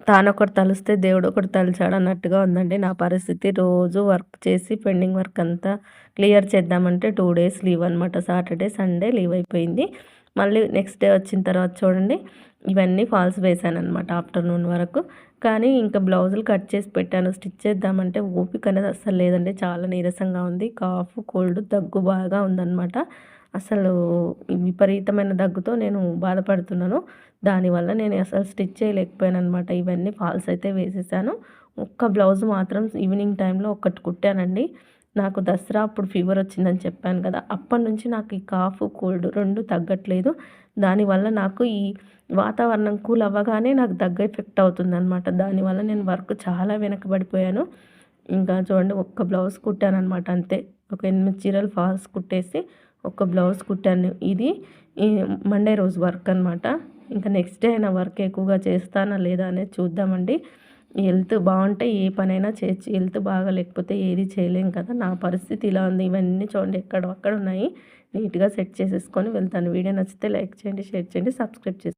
తానొకటి తలుస్తే దేవుడొకటి తలిచాడు అన్నట్టుగా ఉందండి నా పరిస్థితి. రోజు వర్క్ చేసి పెండింగ్ వర్క్ అంతా క్లియర్ చేద్దామంటే 2 డేస్ లీవ్ అనమాట. సాటర్డే, సండే లీవ్ అయిపోయింది. మళ్ళీ నెక్స్ట్ డే వచ్చిన తర్వాత చూడండి ఇవన్నీ ఫాల్స్ వేశాననమాట ఆఫ్టర్‌నూన్ వరకు. కానీ ఇంకా బ్లౌజులు కట్ చేసి పెట్టాను. స్టిచ్ చేద్దామంటే ఓపిక అనేది అస్సలు లేదండి. చాలా నీరసంగా ఉంది. కాఫ్, కోల్డ్, దగ్గు బాగా ఉందనమాట. అసలు విపరీతమైన దగ్గుతో నేను బాధపడుతున్నాను. దానివల్ల నేను అసలు స్టిచ్ చేయలేకపోయాననమాట. ఇవన్నీ ఫాల్స్ అయితే వేసేసాను. ఒక్క బ్లౌజ్ మాత్రం ఈవినింగ్ టైంలో ఒక్కటి కుట్టానండి. నాకు దసరా అప్పుడు ఫీవర్ వచ్చిందని చెప్పాను కదా! అప్పటినుంచి నాకు ఈ కాఫ్, కోల్డ్ 2 తగ్గట్లేదు. దానివల్ల నాకు ఈ వాతావరణం కూల్ అవ్వగానే నాకు దగ్గు ఎఫెక్ట్ అవుతుందనమాట. దానివల్ల నేను వర్క్ చాలా వెనకబడిపోయాను. ఇంకా చూడండి ఒక్క బ్లౌజ్ కుట్టాననమాట అంతే. ఒక 8 చీరలు ఫాల్స్ కుట్టేసి ఒక్క బ్లౌజ్ కుట్టాను. ఇది ఈ మండే రోజు వర్క్ అనమాట. ఇంకా నెక్స్ట్ డే అయినా వర్క్ ఎక్కువగా చేస్తానా లేదా అనేది చూద్దామండి. హెల్త్ బావుంటే ఏ పనైనా చేయొచ్చు. హెల్త్ బాగా లేకపోతే ఏది చేయలేం కదా! నా పరిస్థితి ఇలా ఉంది. ఇవన్నీ చూడండి ఎక్కడో అక్కడ ఉన్నాయి. నీట్‌గా సెట్ చేసేసుకొని వెళ్తాను. వీడియో నచ్చితే లైక్ చేయండి, షేర్ చేయండి, సబ్స్క్రైబ్ చేసుకోండి.